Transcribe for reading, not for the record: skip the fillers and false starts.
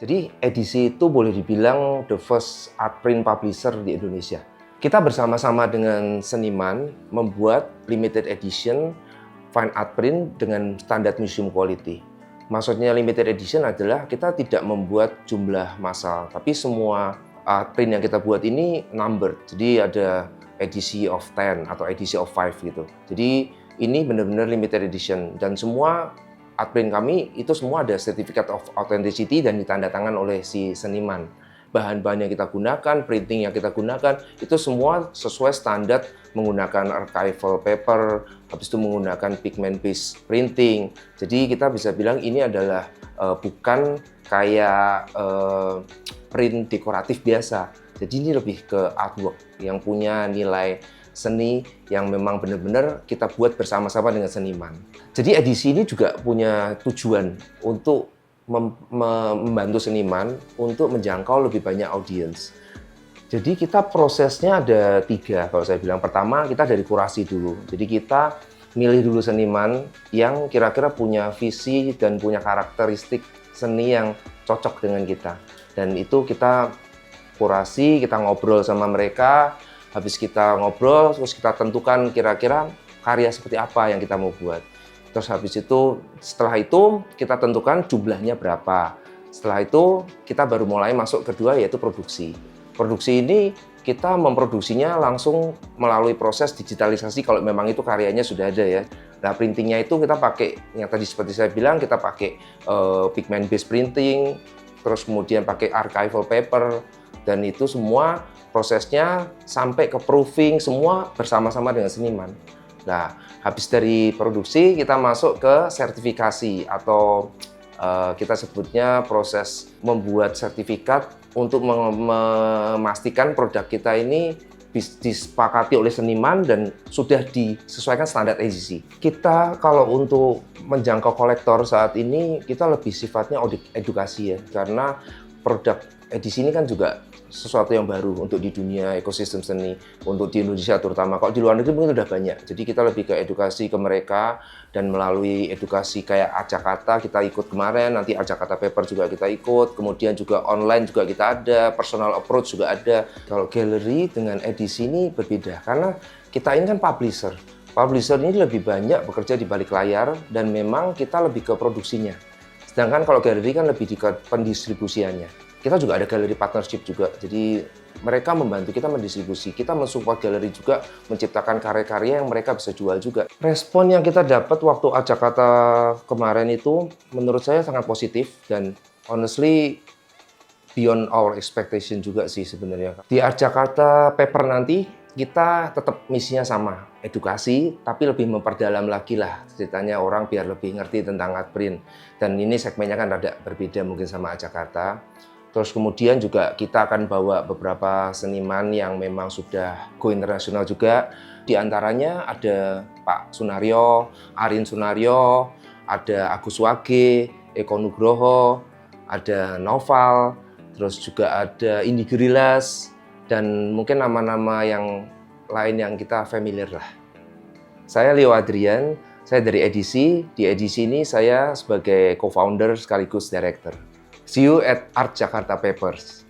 Jadi edisi itu boleh dibilang the first art print publisher di Indonesia. Kita bersama-sama dengan seniman membuat limited edition fine art print dengan standar museum quality. Maksudnya limited edition adalah kita tidak membuat jumlah massal, tapi semua art print yang kita buat ini numbered. Jadi ada edisi of 10 atau edisi of 5 gitu. Jadi ini benar-benar limited edition dan semua art print kami itu semua ada certificate of authenticity dan ditandatangan oleh si seniman. Bahan-bahan yang kita gunakan, printing yang kita gunakan, itu semua sesuai standar menggunakan archival paper, habis itu menggunakan pigment based printing. Jadi kita bisa bilang ini adalah bukan kayak print dekoratif biasa. Jadi ini lebih ke artwork yang punya nilai seni yang memang benar-benar kita buat bersama-sama dengan seniman. Jadi edisi ini juga punya tujuan untuk membantu seniman untuk menjangkau lebih banyak audiens. Jadi kita prosesnya ada 3 kalau saya bilang. Pertama kita dari kurasi dulu. Jadi kita milih dulu seniman yang kira-kira punya visi dan punya karakteristik seni yang cocok dengan kita. Dan itu kita kurasi, kita ngobrol sama mereka. Habis kita ngobrol, terus kita tentukan kira-kira karya seperti apa yang kita mau buat. Terus habis itu, setelah itu kita tentukan jumlahnya berapa. Setelah itu kita baru mulai masuk kedua yaitu produksi. Produksi ini kita memproduksinya langsung melalui proses digitalisasi kalau memang itu karyanya sudah ada ya. Nah printingnya itu kita pakai, yang tadi seperti saya bilang kita pakai pigment based printing, terus kemudian pakai archival paper, dan itu semua prosesnya sampai ke proofing semua bersama-sama dengan seniman. Nah, habis dari produksi kita masuk ke sertifikasi atau kita sebutnya proses membuat sertifikat untuk memastikan produk kita ini disepakati oleh seniman dan sudah disesuaikan standar edisi. Kita kalau untuk menjangkau kolektor saat ini kita lebih sifatnya edukasi ya, karena produk edisi ini kan juga sesuatu yang baru untuk di dunia ekosistem seni, untuk di Indonesia terutama. Kalau di luar negeri mungkin udah banyak. Jadi kita lebih ke edukasi ke mereka dan melalui edukasi kayak Ajakata kita ikut kemarin, nanti Ajakata Paper juga kita ikut, kemudian juga online juga kita ada, personal approach juga ada. Kalau gallery dengan edisi ini berbeda karena kita ini kan publisher. Publisher ini lebih banyak bekerja di balik layar dan memang kita lebih ke produksinya. Sedangkan kalau gallery kan lebih di pendistribusiannya. Kita juga ada galeri partnership juga, jadi mereka membantu kita mendistribusi, kita mensupport galeri juga menciptakan karya-karya yang mereka bisa jual juga. Respon yang kita dapat waktu Ajakata kemarin itu menurut saya sangat positif dan honestly beyond our expectation juga sih sebenarnya. Di Ajakata Paper nanti kita tetap misinya sama, edukasi, tapi lebih memperdalam lagi lah ceritanya orang biar lebih ngerti tentang art print. Dan ini segmennya kan rada berbeda mungkin sama Ajakata. Terus kemudian juga kita akan bawa beberapa seniman yang memang sudah go internasional juga. Di antaranya ada Pak Sunaryo, Arin Sunaryo, ada Agus Wage, Eko Nugroho, ada Noval, terus juga ada Indi Gurillas, dan mungkin nama-nama yang lain yang kita familiar lah. Saya Leo Adrian, saya dari edisi. Di edisi ini saya sebagai co-founder sekaligus director. See you at Art Jakarta Papers.